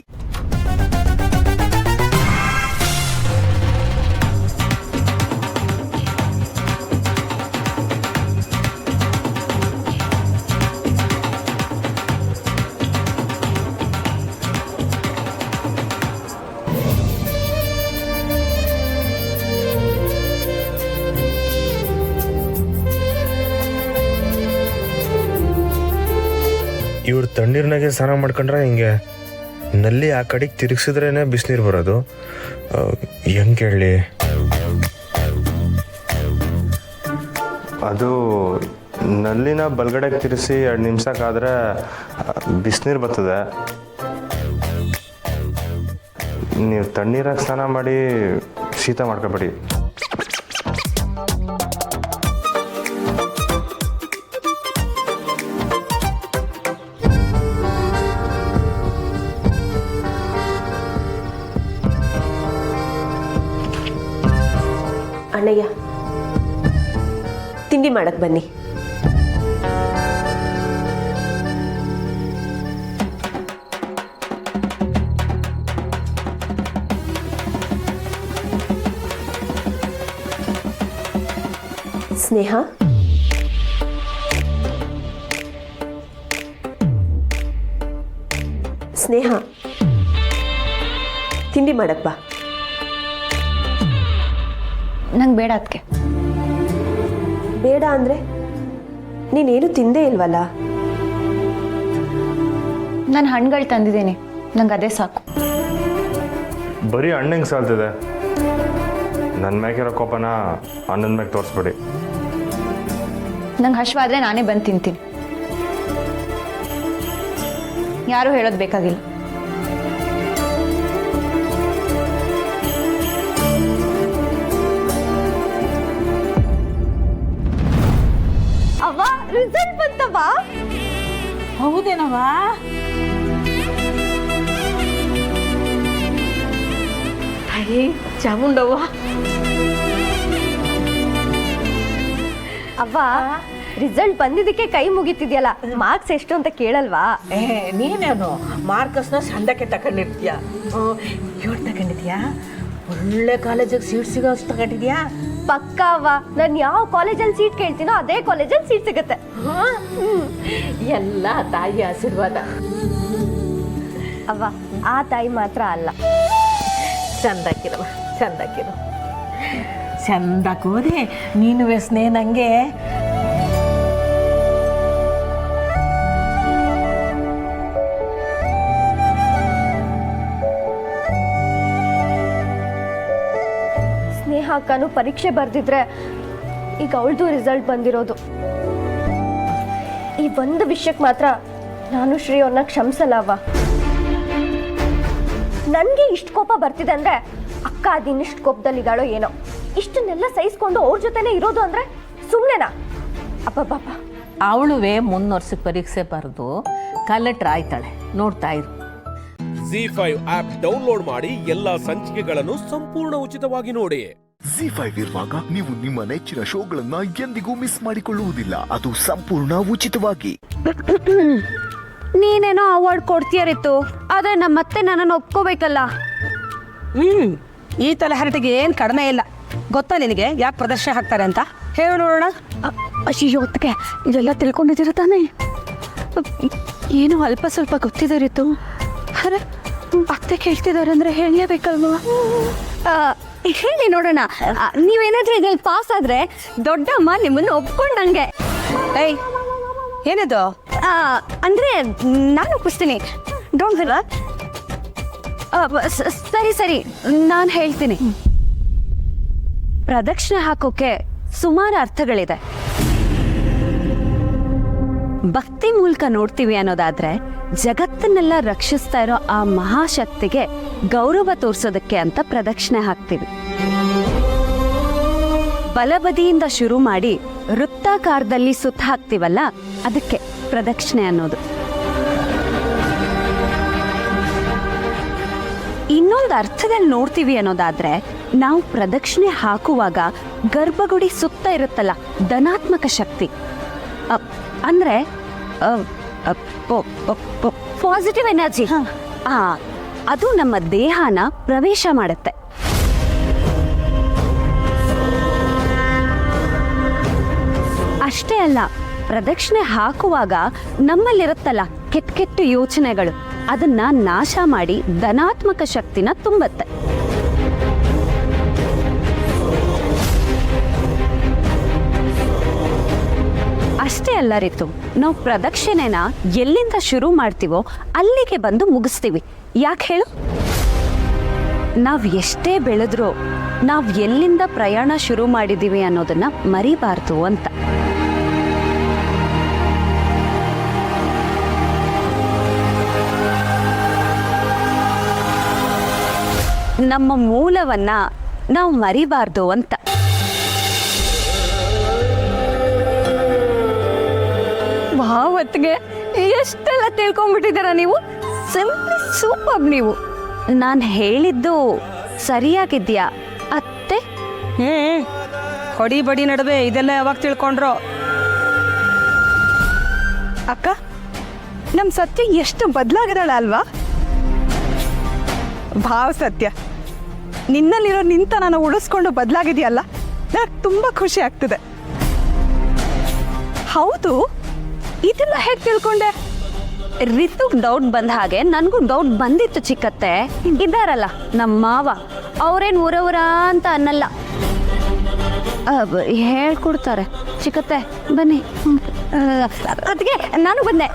ಇವ್ರು ತಣ್ಣೀರ್ನಾಗೆ ಸ್ನಾನ ಮಾಡ್ಕೊಂಡ್ರೆ ಹಿಂಗೆ ನಲ್ಲಿ ಆ ಕಡೆಗೆ ತಿರುಗಿಸಿದ್ರೇನೆ ಬಿಸಿನೀರು ಬರೋದು. ಹೆಂಗೆ ಹೇಳಿ? ಅದು ನಲ್ಲಿನ ಬಲ್ಗಡೆಗೆ ತಿರ್ಸಿ 2 ನಿಮಿಷಕ್ಕಾದ್ರೆ ಬಿಸಿನೀರು ಬರ್ತದೆ. ನೀವು ತಣ್ಣೀರಾಗಿ ಸ್ನಾನ ಮಾಡಿ ಶೀತ ಮಾಡ್ಕೊಬೇಡಿ. ಅಣ್ಣಯ್ಯ, ತಿಂಡಿ ಮಾಡಕ್ ಬನ್ನಿ. ಸ್ನೇಹ, ಸ್ನೇಹ, ತಿಂಡಿ ಮಾಡಕ್ ಬಾ. ನಂಗೆ ಬೇಡ ಅದಕ್ಕೆ. ಬೇಡ ಅಂದ್ರೆ ನೀನೇನು ತಿಂದೇ ಇಲ್ವಲ್ಲ? ನಾನು ಹಣ್ಣುಗಳು ತಂದಿದ್ದೀನಿ, ನಂಗೆ ಅದೇ ಸಾಕು. ಬರೀ ಹಣ್ಣಿಗೆ ಸಾಲ್ತಿದೆ. ನನ್ನ ಮ್ಯಾಗಿರೋ ಕೋಪನ ಅನ್ನದ ಮ್ಯಾಗ ತೋರಿಸ್ಬೇಡಿ. ನಂಗೆ ಹಶ್ವಾದ್ರೆ ನಾನೇ ಬಂದು ತಿಂತೀನಿ, ಯಾರೂ ಹೇಳೋದು ಬೇಕಾಗಿಲ್ಲ. ಅವ್ವ, ರಿಸಲ್ಟ್ ಬಂತವ್ವ. ಹೌದೇನವ್ವ? ಅಯ್ಯೇ ಚಾಮುಂಡವ್ವ. ಅವ್ವ, ರಿಸಲ್ಟ್ ಬಂದಿದ್ದಕ್ಕೆ ಕೈ ಮುಗಿತಿದ್ಯಲ್ಲ, ಮಾರ್ಕ್ಸ್ ಎಷ್ಟು ಅಂತ ಕೇಳಲ್ವಾ? ನೀನೇನು ಮಾರ್ಕಸ್ನ ಸಂದಕ್ಕೆ ತಗೊಂಡಿರ್ತೀಯ? 7 ತಗೊಂಡಿದ್ಯಾ? ಒಳ್ಳೆ ಕಾಲೇಜಿಗೆ ಸೀಟ್ ಸಿಗೋ ಅಷ್ಟು ತಗೊಂಡಿದ್ಯಾ? ಪಕ್ಕ ಅವ್ವ, ನಾನು ಯಾವ ಕಾಲೇಜಲ್ಲಿ ಸೀಟ್ ಕೇಳ್ತೀನೋ ಅದೇ ಕಾಲೇಜಲ್ಲಿ ಸೀಟ್ ಸಿಗುತ್ತೆ. ಎಲ್ಲ ತಾಯಿ ಆಶೀರ್ವಾದ. ಅವ್ವ, ಆ ತಾಯಿ ಮಾತ್ರ ಅಲ್ಲ. ಚಂದಾಕಿರವ, ಚಂದಾಕಿರು. ಚಂದಕ್ಕೋದೆ ನೀನು ವ್ಯಸನೆ ನಂಗೆ. ಸ್ನೇಹ ಅಕ್ಕನೂ ಪರೀಕ್ಷೆ ಬರ್ದಿದ್ರೆ ಈಗ ಅವಳದು ರಿಸಲ್ಟ್ ಬಂದಿರೋದು. ಈ ಒಂದು ವಿಷಯಕ್ಕೆ ಮಾತ್ರ ನಾನು ಶ್ರೀ ಅವ್ರನ್ನ ಕ್ಷಮಿಸಲ್ಲವ್ವ. ನನಗೆ ಇಷ್ಟು ಕೋಪ ಬರ್ತಿದೆ ಅಂದ್ರೆ ಅಕ್ಕ ಅದಿನ್ನಿಷ್ಟು ಕೋಪದಲ್ಲಿದ್ದಾಳೋ ಏನೋ. ಇಷ್ಟನ್ನೆಲ್ಲ ಸಹಿಸ್ಕೊಂಡು ಅವ್ರ ಜೊತೆನೇ ಇರೋದು ಅಂದ್ರೆ ಸುಮ್ಮನೆನಾ? ಅಪ್ಪಬ್ಬಪ್ಪ, ಅವಳುವೆ ಮುನ್ನೊರ್ಸಕ್ಕೆ ಪರೀಕ್ಷೆ ಬರೆದು ಕಲೆಕ್ಟರ್ ಆಯ್ತಾಳೆ, ನೋಡ್ತಾ ಇರು. Z5 ಆಪ್ ಡೌನ್ಲೋಡ್ ಮಾಡಿ ಎಲ್ಲಾ ಸಂಚಿಕೆಗಳನ್ನು ಸಂಪೂರ್ಣ ಉಚಿತವಾಗಿ ನೋಡಿ. Z5 ಇರುವಾಗ ನೀವು ನಿಮ್ಮ ನೆಚ್ಚಿನ ಶೋಗಳನ್ನ ಎಂದಿಗೂ ಮಿಸ್ ಮಾಡಿಕೊಳ್ಳುವುದಿಲ್ಲ. ಅದು ಸಂಪೂರ್ಣ ಉಚಿತವಾಗಿ. ನೀನೇನೋ ಅವಾರ್ಡ್ ಕೊಡ್ತೀಯರಿತ್ತು, ಆದ್ರೆ ನಮ್ಮತ್ತೆ ನನ್ನನ್ನು ಒಪ್ಕೋಬೇಕಲ್ಲ. ಈ ತಲೆಹರಟಿಗೆ ಏನು ಕಡಿಮೆ ಇಲ್ಲ. ಗೊತ್ತಾ ನಿನಗೆ ಯಾಕೆ ಪ್ರದರ್ಶನ ಹಾಕ್ತಾರೆ ಅಂತ? ಹೇಳು ನೋಡೋಣ. ಅಯ್ಯೋ ಹೊತ್ತಿಗೆ ಇದೆಲ್ಲ ತಿಳ್ಕೊಂಡಿದ್ದೀರ ತಾನೇ? ಏನೋ ಅಲ್ಪ ಸ್ವಲ್ಪ ಗೊತ್ತಿದೆ ರೀತು. ಅರೆ ಅತ್ತೆ ಕೇಳ್ತಿದ್ದಾರೆ ಅಂದರೆ ಹೇಳಲೇಬೇಕಲ್ವ? ಹೇಳಿ ನೋಡೋಣ. ನೀವೇನಾದ್ರೂ ಇದ್ರಲ್ಲಿ ಪಾಸ್ ಆದರೆ ದೊಡ್ಡಮ್ಮ ನಿಮ್ಮನ್ನು ಒಪ್ಕೊಂಡಂಗೆ. ಏಯ್, ಏನಿದು? ಅಂದರೆ ನಾನು ಒಪ್ಪಿಸ್ತೀನಿ. Don't will. ಸರಿ ಸರಿ, ನಾನು ಹೇಳ್ತೀನಿ. ಪ್ರದಕ್ಷಿಣೆ ಹಾಕೋಕೆ ಸುಮಾರು ಅರ್ಥಗಳಿದೆ. ಭಕ್ತಿ ಮೂಲಕ ನೋಡ್ತೀವಿ ಅನ್ನೋದಾದ್ರೆ ಜಗತ್ತನ್ನೆಲ್ಲ ರಕ್ಷಿಸ್ತಾ ಇರೋ ಆ ಮಹಾಶಕ್ತಿಗೆ ಗೌರವ ತೋರಿಸೋದಕ್ಕೆ ಅಂತ ಪ್ರದಕ್ಷಿಣೆ ಹಾಕ್ತೀವಿ. ಬಲಬದಿಯಿಂದ ಶುರು ಮಾಡಿ ವೃತ್ತಾಕಾರದಲ್ಲಿ ಸುತ್ತ ಹಾಕ್ತೀವಲ್ಲ, ಅದಕ್ಕೆ ಪ್ರದಕ್ಷಿಣೆ ಅನ್ನೋದು. ಇನ್ನೊಂದು ಅರ್ಥದಲ್ಲಿ ನೋಡ್ತೀವಿ ಅನ್ನೋದಾದ್ರೆ ನಾವು ಪ್ರದಕ್ಷಿಣೆ ಹಾಕುವಾಗ ಗರ್ಭಗುಡಿ ಸುತ್ತ ಇರುತ್ತಲ್ಲ ಧನಾತ್ಮಕ ಶಕ್ತಿ, ಅಂದ್ರೆ ಪಾಸಿಟಿವ್ ಎನರ್ಜಿ, ಅದು ನಮ್ಮ ದೇಹನ ಪ್ರವೇಶ ಮಾಡುತ್ತೆ. ಅಷ್ಟೇ ಅಲ್ಲ, ಪ್ರದಕ್ಷಿಣೆ ಹಾಕುವಾಗ ನಮ್ಮಲ್ಲಿರುತ್ತಲ್ಲ ಕೆಟ್ಟ ಕೆಟ್ಟ ಯೋಚನೆಗಳು, ಅದನ್ನ ನಾಶ ಮಾಡಿ ಧನಾತ್ಮಕ ಶಕ್ತಿನ ತುಂಬುತ್ತೆ. ಅಷ್ಟೇ ಅಲ್ಲ ರೀತು, ನಾವು ಪ್ರದಕ್ಷಿಣೆನ ಎಲ್ಲಿಂದ ಶುರು ಮಾಡ್ತೀವೋ ಅಲ್ಲಿಗೆ ಬಂದು ಮುಗಿಸ್ತೀವಿ. ಯಾಕೆ ಹೇಳು? ನಾವು ಎಷ್ಟೇ ಬೆಳೆದ್ರೂ ನಾವು ಎಲ್ಲಿಂದ ಪ್ರಯಾಣ ಶುರು ಮಾಡಿದ್ದೀವಿ ಅನ್ನೋದನ್ನ ಮರಿಬಾರ್ದು ಅಂತ. ನಮ್ಮ ಮೂಲವನ್ನ ನಾವು ಮರಿಬಾರ್ದು ಅಂತ. ಭಾವತ್ಗೆ ಎಷ್ಟೆಲ್ಲ ತಿಳ್ಕೊಂಡ್ಬಿಟ್ಟಿದ್ದೀರ ನೀವು. ಸಿಂಪ್ಲಿ ಸೂಪರ್ ನೀವು. ನಾನು ಹೇಳಿದ್ದು ಸರಿಯಾಗಿದ್ಯಾ ಅತ್ತೆ? ಹೊಡಿ ಬಡಿ ನಡುವೆ ಇದೆಲ್ಲ ಯಾವಾಗ ತಿಳ್ಕೊಂಡ್ರೋ? ಅಕ್ಕ, ನಮ್ಮ ಸತ್ಯ ಎಷ್ಟು ಬದಲಾಗಿದಾಳ ಅಲ್ವಾ? ಭಾವ ಸತ್ಯ, ನಿನ್ನಲ್ಲಿರೋ ನಿಂತನ ಉಳಿಸ್ಕೊಂಡು ಬದಲಾಗಿದೆಯಲ್ಲ, ನನಗೆ ತುಂಬ ಖುಷಿ ಆಗ್ತಿದೆ. ಹೌದು, ಇದೆಲ್ಲ ಹೇಗೆ ತಿಳ್ಕೊಂಡೆ? ರಿತುಗ್ ಡೌಟ್ ಬಂದ ಹಾಗೆ ನನಗೂ ಡೌಟ್ ಬಂದಿತ್ತು ಚಿಕ್ಕತ್ತೆ. ಇದ್ದಾರಲ್ಲ ನಮ್ಮ ಮಾವ, ಅವ್ರೇನು ಊರವರ ಅಂತ ಅನ್ನಲ್ಲ, ಹೇಳ್ಕೊಡ್ತಾರೆ. ಚಿಕ್ಕತ್ತೆ ಬನ್ನಿ. ಅದಕ್ಕೆ ನಾನು ಬಂದೆ.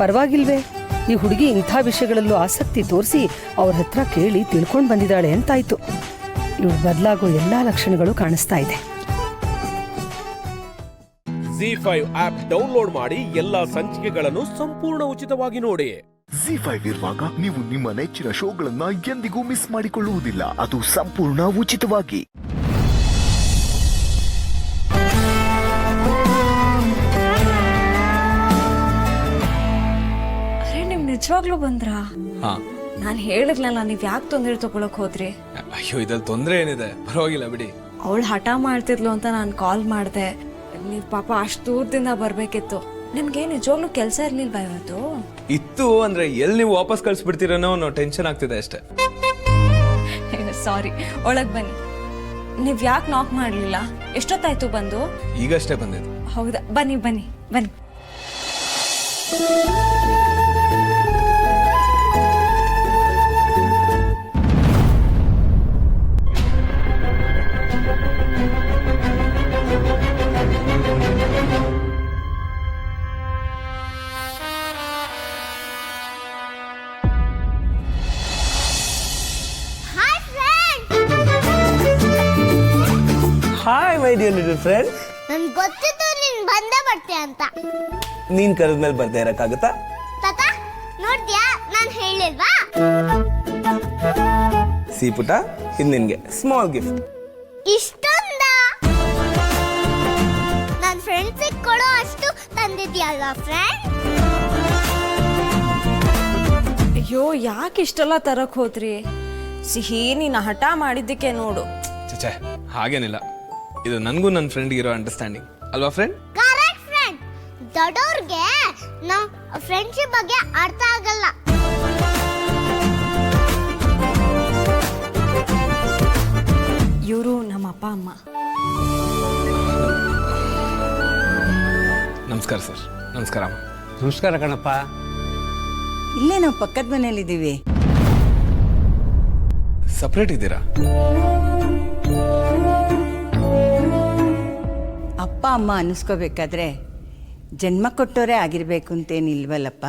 ಪರವಾಗಿಲ್ವೇ, ಈ ಹುಡುಗಿ ಇಂಥ ವಿಷಯಗಳಲ್ಲೂ ಆಸಕ್ತಿ ತೋರಿಸಿ ಅವ್ರ ಹತ್ರ ಕೇಳಿ ತಿಳ್ಕೊಂಡು ಬಂದಿದ್ದಾಳೆ ಅಂತಾಯ್ತು. ಇವಳು ಬದಲಾಗೋ ಎಲ್ಲಾ ಲಕ್ಷಣಗಳು ಕಾಣಿಸ್ತಾ ಇದೆ. Z5 ಆಪ್ ಡೌನ್ಲೋಡ್ ಮಾಡಿ ಎಲ್ಲಾ ಸಂಚಿಕೆಗಳನ್ನು ಸಂಪೂರ್ಣ ಉಚಿತವಾಗಿ ನೋಡಿ. Z5 ಇರುವಾಗ ನೀವು ನಿಮ್ಮ ನೆಚ್ಚಿನ ಶೋಗಳನ್ನ ಎಂದಿಗೂ ಮಿಸ್ ಮಾಡಿಕೊಳ್ಳುವುದಿಲ್ಲ. ಅದು ಸಂಪೂರ್ಣ ಉಚಿತವಾಗಿ. ನಿಜವಾಗ್ಲೂ ಬಂದ್ರಾ? ನಾನು ಹೇಳಿದ್ನಲ್ಲ, ನೀವ್ ಯಾಕೆ ತೊಂದರೆ ತಗೊಳಕ್ ಹೋದ್ರಿ? ಅಯ್ಯೋ, ಇದ್ರಲ್ಲಿ ತೊಂದರೆ ಏನಿದೆ, ಪರವಾಗಿಲ್ಲ ಬಿಡಿ. ಅವಳು ಹಠ ಮಾಡ್ತಿದ್ಲು ಅಂತ ನಾನು ಕಾಲ್ ಮಾಡಿದೆ. ನೀವು ಪಾಪ ಅಷ್ಟು ದೂರದಿಂದ ಬರಬೇಕಿತ್ತು. ನಿಮ್ಗೆ ನಿಜವಾಗ್ಲೂ ಕೆಲಸ ಇರ್ಲಿಲ್ವಾ ಇವತ್ತು? ಇತ್ತು ಅಂದ್ರೆ ಎಲ್ಲಿ ನೀವು ವಾಪಸ್ ಕಳ್ಸಿಬಿಡ್ತೀರನೋ ಅನ್ನೋ ಟೆನ್ಷನ್ ಆಗ್ತಿದೆ ಅಷ್ಟೇ. ಸಾರಿ, ಒಳಗ್ ಬನ್ನಿ. ನೀವ್ ಯಾಕೆ ನಾಕ್ ಮಾಡ್ಲಿಲ್ಲ? ಎಷ್ಟೊತ್ತಾಯ್ತು ಬಂದು? ಈಗಷ್ಟೇ ಬಂದಿದ್ದು. ಹೌದಾ, ಬನ್ನಿ ಬನ್ನಿ ಬನ್ನಿ. Hi my dear little friend. ನನ್ಗೆ ಗೊತ್ತಿತ್ತು ನೀನ್ ಬಂದೇ ಬರ್ತೀಯ ಅಂತ. ನೀನ್ ಕರೆದ್ಮೇಲೆ ಬರ್ದೇ ಇರಕ್ಕಾಗತ್ತಾ? ತಾತ ನೋಡ್ದ್ಯಾ, ನಾನ್ ಹೇಳಿಲ್ವಾ? ಪುಟ, ಇದು ನಿನ್ಗೆ ಸ್ಮಾಲ್ ಗಿಫ್ಟ್. ಇಷ್ಟೊಂದ ನನ್ ಫ್ರೆಂಡ್ಸಿಗೆ ಕೊಡೋ ಅಷ್ಟು ತಂದಿದ್ಯಲ್ವಾ ಫ್ರೆಂಡ್? ಅಯ್ಯೋ, ಯಾಕೆ ಇಷ್ಟೆಲ್ಲ ತರಕ್ ಹೋದ್ರಿ? ಸಿಹಿ, ನೀನು ಹಠ ಮಾಡಿದ್ದಕ್ಕೆ ನೋಡು. ಚಚೆ, ಹಾಗೇನಿಲ್ಲ. ಇದು ನನಗೂ ನನ್ನ ಫ್ರೆಂಡ್ಗೆ ಇರೋ ಅಂಡರ್ಸ್ಟ್ಯಾಂಡಿಂಗ್ ಅಲ್ವಾ ಫ್ರೆಂಡ್? Correct friend. ದೊಡ್ಡೋರ್ಗೆ ನಾವು ಫ್ರೆಂಡ್ಶಿಪ್ ಬಗ್ಗೆ ಅರ್ಥ ಆಗಲ್ಲ. ಇವರು ನಮ್ಮ ಅಪ್ಪ ಅಮ್ಮ. ನಮಸ್ಕಾರ ಸರ್. ನಮಸ್ಕಾರ ಅಮ್ಮ. ನಮಸ್ಕಾರ ಕಣಪ್ಪ. ಇಲ್ಲೇ ನಾವು ಪಕ್ಕದ ಮನೇಲಿದ್ದೀವಿ. ಸಪ್ರೇಟ್ ಇದ್ದೀರಾ? ಅಪ್ಪ ಅಮ್ಮ ಅನ್ನಿಸ್ಕೋಬೇಕಾದ್ರೆ ಜನ್ಮ ಕೊಟ್ಟೋರೇ ಆಗಿರ್ಬೇಕು ಅಂತೇನಿಲ್ವಲ್ಲಪ್ಪ.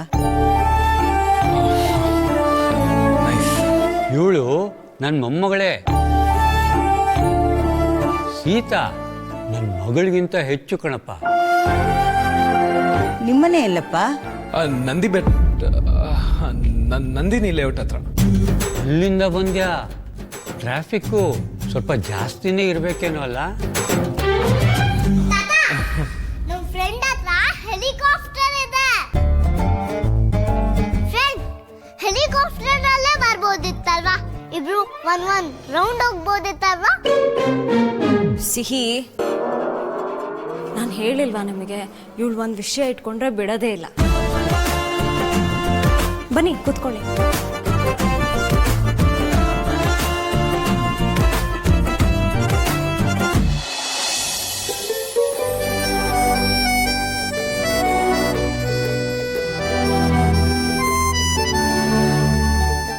ಇವಳು ನನ್ನ ಮೊಮ್ಮಗಳೇ. ಸೀತಾ ನನ್ನ ಮಗಳಿಗಿಂತ ಹೆಚ್ಚು ಕಣಪ್ಪ. ನಿಮ್ಮನೆ ಎಲ್ಲಪ್ಪ? ನಂದಿ ಬೆಟ್ ನಂದಿನಿ ಲೇಔಟ್ ಹತ್ರ. ಅಲ್ಲಿಂದ ಬಂದ್ಯಾ? ಟ್ರಾಫಿಕ್ಕು ಸ್ವಲ್ಪ ಜಾಸ್ತಿನೇ ಇರಬೇಕೇನೋ ಅಲ್ಲ? ನಮ್ ಫ್ರೆಂಡ್ ಹತ್ರ ಹೆಲಿಕಾಪ್ಟರ್ ಇದೆ. ಫ್ರೆಂಡ್, ಹೆಲಿಕಾಪ್ಟರ್ ಅಲ್ಲೇ ಬರ್ಬೋದಿತ್ತಲ್ವಾ? ಇಬ್ರು ಒಂದ್ ರೌಂಡ್ ಹೋಗ್ಬೋದಿತ್ತಲ್ವಾ? ಸಿಹಿ, ನಾನು ಹೇಳಿಲ್ವಾ ನಿಮಗೆ, ಇವಳು ಒಂದು ವಿಷಯ ಇಟ್ಕೊಂಡ್ರೆ ಬಿಡೋದೇ ಇಲ್ಲ. ಬನ್ನಿ ಕೂತ್ಕೊಳ್ಳಿ.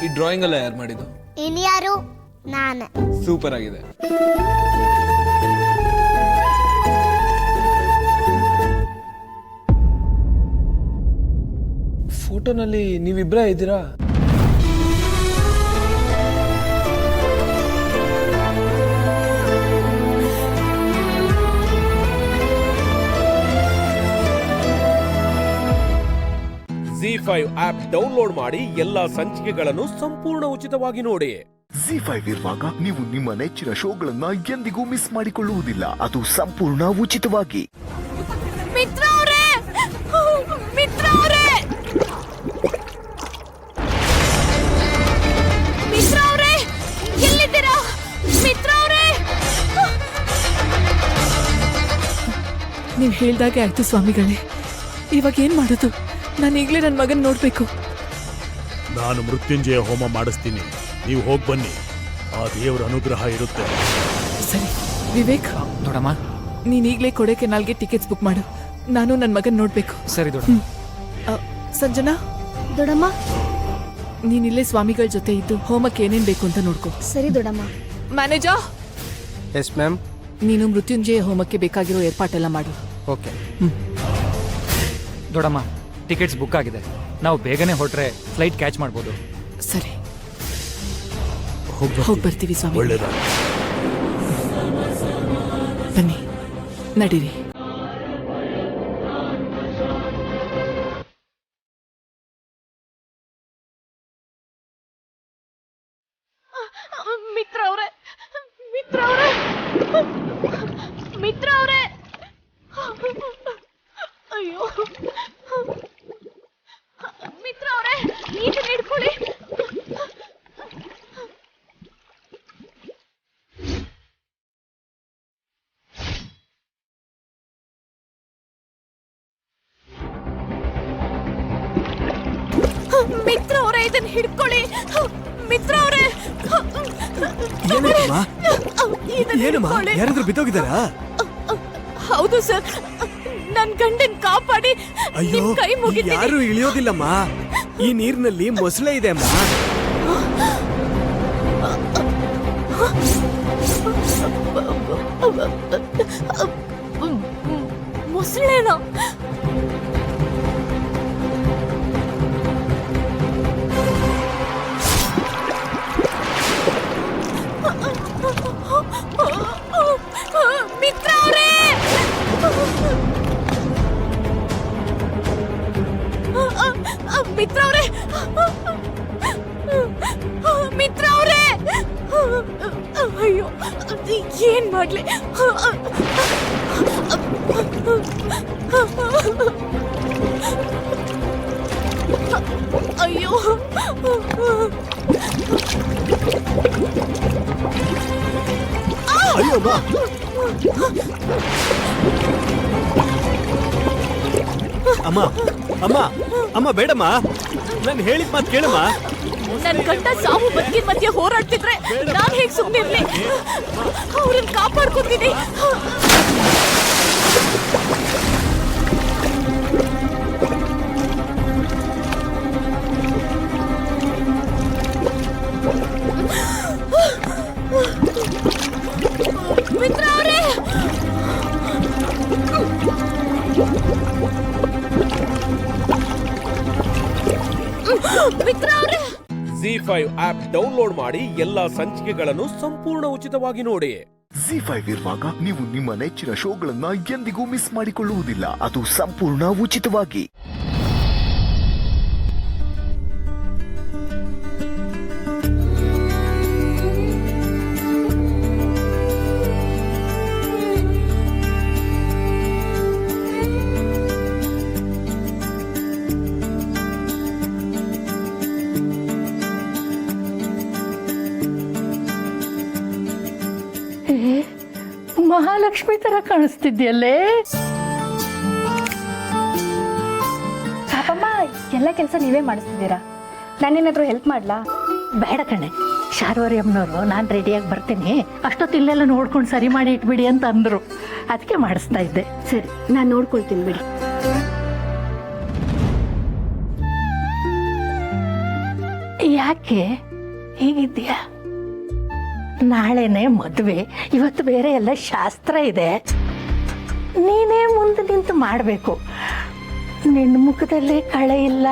ಈ ಡ್ರಾಯಿಂಗ್ ಎಲ್ಲ ಯಾರು ಮಾಡಿದ್ದು? ಇನ್ಯಾರು? ನಾನೇ. ಸೂಪರ್ ಆಗಿದೆ. ಫೋಟೋನಲ್ಲಿ ನೀವಿಬ್ರೇ ಇದ್ದೀರಾ? ZEE5 ಆಪ್ ಡೌನ್ಲೋಡ್ ಮಾಡಿ ಎಲ್ಲಾ ಸಂಚಿಕೆಗಳನ್ನು ಸಂಪೂರ್ಣ ಉಚಿತವಾಗಿ ನೋಡಿ. ZEE5 ಇರುವಾಗ ನೀವು ನಿಮ್ಮ ನೆಚ್ಚಿನ ಶೋಗಳನ್ನ ಎಂದಿಗೂ ಮಿಸ್ ಮಾಡಿಕೊಳ್ಳುವುದಿಲ್ಲ. ಅದು ಸಂಪೂರ್ಣ ಉಚಿತವಾಗಿ. ಮಿತ್ರ ಅವರೇ, ಮಿತ್ರ ಅವರೇ, ಮಿತ್ರ ಅವರೇ, ಎಲ್ಲಿದ್ದೀರಾ? ಮಿತ್ರ ಅವರೇ, ನೀವು ಹೇಳ್ದಾಗೆ ಆಯ್ತು ಸ್ವಾಮಿಗಳೇ. ಇವಾಗ ಏನ್ ಮಾಡೋದು? ನಾನು ಈಗಲೇ ನನ್ನ ಮಗನ್ ನೋಡ್ಬೇಕು. ನಾನು ಮೃತ್ಯುಂಜಯ ಹೋಮ ಮಾಡಿಸ್ತೀನಿ, ನೀವು ಹೋಗಿ ಬನ್ನಿ. ಆ ದೇವರ ಅನುಗ್ರಹ ಇರುತ್ತೆ. ಸರಿ ವಿವೇಕ್, ದೊಡಮ್ಮ. ನೀನ್ ಈಗಲೇ ಕೊಡೈಕೆನಾಲ್ಗೆ ಟಿಕೆಟ್ಸ್ ಬುಕ್ ಮಾಡು. ನಾನು ನನ್ನ ಮಗನ್ ನೋಡ್ಬೇಕು. ಸರಿ ದೊಡಮ್ಮ. ಸಂಜನಾ, ದೊಡಮ್ಮ. ನೀನಿಲ್ಲೇ ಸ್ವಾಮಿಗಳ ಜೊತೆ ಇದ್ದು ಹೋಮಕ್ಕೆ ಏನೇನ್ ಬೇಕು ಅಂತ ನೋಡ್ಕೊ. ಸರಿ ದೊಡಮ್ಮ. ಮ್ಯಾನೇಜರ್. Yes ma'am. ನೀನು ಮೃತ್ಯುಂಜಯ ಹೋಮಕ್ಕೆ ಬೇಕಾಗಿರೋ ಏರ್ಪಾಟೆಲ್ಲ ಮಾಡು. ಓಕೆ. ದೊಡಮ್ಮ, ಟಿಕೆಟ್ಸ್ ಬುಕ್ ಆಗಿದೆ. ನಾವು ಬೇಗನೆ ಹೊರಟ್ರೆ ಫ್ಲೈಟ್ ಕ್ಯಾಚ್ ಮಾಡ್ಬೋದು. ಸರಿ, ಹೋಗಿ ಬರ್ತೀವಿ ಸ್ವಾಮಿ. ಬನ್ನಿ, ನಡೀರಿ. ಮಿತ್ರ ಅವರೇ, ಮಿತ್ರ ಅವರೇ, ಮಿತ್ರ ಅವರೇ, ಅಯ್ಯೋ ಮಿತ್ರ ಅವರೇ, ನೀರು ಹಿಡ್ಕೊಳ್ಳಿ. ಇದನ್ನ ಹಿಡ್ಕೊಳ್ಳಿ ಮಿತ್ರ ಅವರೇ. ಯಾರಾದ್ರೂ ಬಿದ್ದೋಗಿದ್ದಾರಾ? ಹೌದು ಸರ್, ನನ್ ಗಂಡನ್ ಕಾಪಾಡಿ ನಿಮ್ ಕೈ ಮುಗಿತೀನಿ. ಯಾರು ಇಳಿಯೋದಿಲ್ಲಮ್ಮ, ಈ ನೀರಿನಲ್ಲಿ ಮೊಸಳೆ ಇದೆ ಅಮ್ಮ. ಮೊಸಳೆನಾ? ಮಿತ್ರ ಅವರೇ, ಮಿತ್ರ ಅವರೇ, ಮಿತ್ರ ಅವರೇ, ಅಯ್ಯೋ ಏನ್ ಮಾಡ್ಲಿ? ಅಯ್ಯೋ ಅಮ್ಮ ಅಮ್ಮ ಅಮ್ಮ ಬೇಡಮ್ಮ, ನಾನು ಹೇಳಿದ ಮಾತು ಕೇಳಮ್ಮ. ನನ್ ಗಂಡ ಸಾವು ಬದುಕಿನ ಮಧ್ಯೆ ಹೋರಾಡ್ತಿದ್ರೆ ನಾನ್ ಹೇಗ್ ಸುಮ್ನಿರ್ಲಿ? ಅವ್ರನ್ನ ಕಾಪಾಡ್ಕೊತೀನಿ. ಮಿತ್ರ ಅವರೇ, ಮಿತ್ರ ಅವರೇ, ZEE5 ಆಪ್ ಡೌನ್ಲೋಡ್ ಮಾಡಿ ಎಲ್ಲಾ ಸಂಚಿಕೆಗಳನ್ನು ಸಂಪೂರ್ಣ ಉಚಿತವಾಗಿ ನೋಡಿ. ZEE5 ಇರುವಾಗ ನೀವು ನಿಮ್ಮ ನೆಚ್ಚಿನ ಶೋಗಳನ್ನ ಎಂದಿಗೂ ಮಿಸ್ ಮಾಡಿಕೊಳ್ಳುವುದಿಲ್ಲ, ಅದು ಸಂಪೂರ್ಣ ಉಚಿತವಾಗಿ. ಮಹಾಲಕ್ಷ್ಮಿ ತರ ಕಾಣಿಸ್ತಿದ್ಯಲ್ಲೇ. ಪಾಪಮ್ಮ, ಎಲ್ಲ ಕೆಲಸ ನೀವೇ ಮಾಡಿಸ್ತಿದ್ದೀರಾ, ನಾನೇನಾದ್ರೂ ಹೆಲ್ಪ್ ಮಾಡ್ಲಾ? ಬೇಡ ಕಣೆ, ಶಾರ್ವರಿ ಅಮ್ಮನವರು ನಾನು ರೆಡಿಯಾಗಿ ಬರ್ತೀನಿ, ಅಷ್ಟೊತ್ತು ಇಲ್ಲೆಲ್ಲ ನೋಡ್ಕೊಂಡು ಸರಿ ಮಾಡಿ ಇಟ್ಬಿಡಿ ಅಂತ ಅಂದ್ರು, ಅದಕ್ಕೆ ಮಾಡಿಸ್ತಾ ಇದ್ದೆ. ಸರಿ, ನಾನು ನೋಡ್ಕೊಳ್ತೀನಿ ಬಿಡಿ. ಯಾಕೆ ಹೀಗಿದ್ಯಾ? ನಾಳೆನೆ ಮದುವೆ, ಇವತ್ತು ಬೇರೆ ಎಲ್ಲ ಶಾಸ್ತ್ರ ಇದೆ, ನೀನೇ ಮುಂದೆ ನಿಂತು ಮಾಡಬೇಕು. ನಿನ್ನ ಮುಖದಲ್ಲೇ ಕಳೆ ಇಲ್ಲ.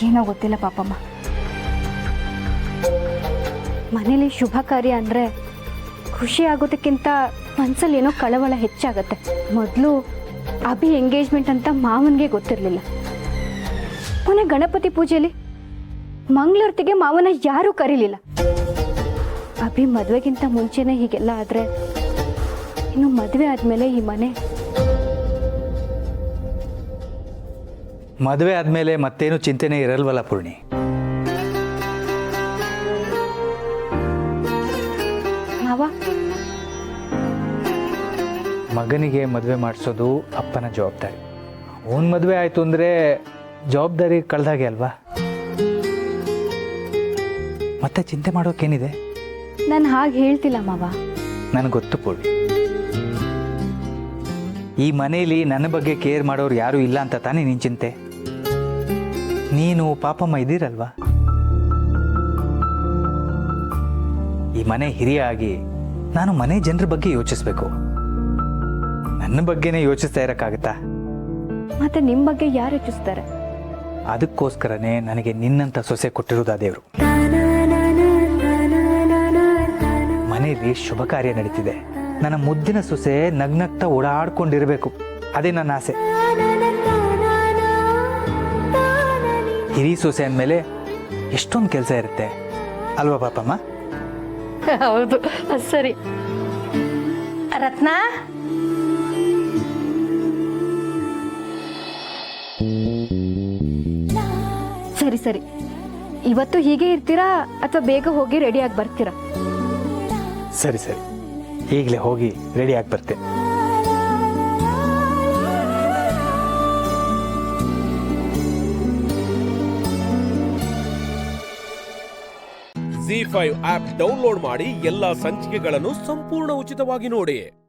ಏನೋ ಗೊತ್ತಿಲ್ಲ ಪಾಪಮ್ಮ, ಮನೇಲಿ ಶುಭ ಕಾರ್ಯ ಅಂದರೆ ಖುಷಿ ಆಗೋದಕ್ಕಿಂತ ಮನಸ್ಸಲ್ಲಿ ಏನೋ ಕಳವಳ ಹೆಚ್ಚಾಗತ್ತೆ. ಮೊದಲು ಅಭಿ ಎಂಗೇಜ್ಮೆಂಟ್ ಅಂತ ಮಾವನಿಗೆ ಗೊತ್ತಿರಲಿಲ್ಲ. ಮೊನ್ನೆ ಗಣಪತಿ ಪೂಜೆಯಲ್ಲಿ ಮಂಗಳಾರತಿಗೆ ಮಾವನ ಯಾರೂ ಕರೀಲಿಲ್ಲ. ಅಭಿ ಮದುವೆಗಿಂತ ಮುಂಚೆನೇ ಹೀಗೆಲ್ಲ ಆದರೆ ಇನ್ನು ಮದುವೆ ಆದಮೇಲೆ ಈ ಮನೆ ಮದುವೆ ಆದಮೇಲೆ ಮತ್ತೇನು ಚಿಂತೆನೇ ಇರಲ್ವಲ್ಲ ಪೂರ್ಣಿ. ಮಾವ, ಮಗನಿಗೆ ಮದುವೆ ಮಾಡಿಸೋದು ಅಪ್ಪನ ಜವಾಬ್ದಾರಿ. ಅವನ ಮದುವೆ ಆಯಿತು ಅಂದರೆ ಜವಾಬ್ದಾರಿ ಕಳೆದಾಗೆ ಅಲ್ವಾ? ಮತ್ತೆ ಚಿಂತೆ ಮಾಡೋಕ್ಕೇನಿದೆ? ನಾನು ಹಾಗೆ ಹೇಳ್ತಿಲ್ಲ ಮಾವ. ನನಗೆ ಗೊತ್ತು ಪೂರ್ಣಿ, ಈ ಮನೇಲಿ ನನ್ನ ಬಗ್ಗೆ ಕೇರ್ ಮಾಡೋರು ಯಾರೂ ಇಲ್ಲ ಅಂತ ತಾನೇ ನಿನ್ನ ಚಿಂತೆ. ನೀನು ಪಾಪಮ್ಮ ಇದ್ದೀರಲ್ವಾ? ಈ ಮನೆ ಹಿರಿಯ ಆಗಿ ನಾನು ಮನೆ ಜನರ ಬಗ್ಗೆ ಯೋಚಿಸ್ಬೇಕು, ನನ್ನ ಬಗ್ಗೆನೇ ಯೋಚಿಸ್ತಾ ಇರೋಕ್ಕಾಗತ್ತಾ? ಮತ್ತೆ ನಿಮ್ಮ ಬಗ್ಗೆ ಯಾರು ಯೋಚಿಸ್ತಾರೆ? ಅದಕ್ಕೋಸ್ಕರನೇ ನನಗೆ ನಿನ್ನಂಥ ಸೊಸೆ ಕೊಟ್ಟಿರೋದು ಆ ದೇವರು. ಮನೆಯಲ್ಲಿ ಶುಭ ಕಾರ್ಯ ನಡೀತಿದೆ, ನನ್ನ ಮುದ್ದಿನ ಸೊಸೆ ನಗ್ನಗ್ತಾ ಓಡಾಡ್ಕೊಂಡಿರ್ಬೇಕು, ಅದೇ ನನ್ನ ಆಸೆ. ಹಿರಿ ಸೊಸೆ ಅಂದಮೇಲೆ ಎಷ್ಟೊಂದು ಕೆಲಸ ಇರುತ್ತೆ ಅಲ್ವಾ ಪಾಪಮ್ಮ? ಹೌದು, ಸರಿ. ರತ್ನ, ಸರಿ ಸರಿ, ಇವತ್ತು ಹೀಗೆ ಇರ್ತೀರಾ ಅಥವಾ ಬೇಗ ಹೋಗಿ ರೆಡಿಯಾಗಿ ಬರ್ತೀರಾ? ಸರಿ ಸರಿ, ಈಗಲೇ ಹೋಗಿ ರೆಡಿಯಾಗಿ ಬರ್ತೇನೆ. ZEE5 ಆಪ್ ಡೌನ್ಲೋಡ್ ಮಾಡಿ ಎಲ್ಲಾ ಸಂಚಿಕೆಗಳನ್ನು ಸಂಪೂರ್ಣ ಉಚಿತವಾಗಿ ನೋಡಿ.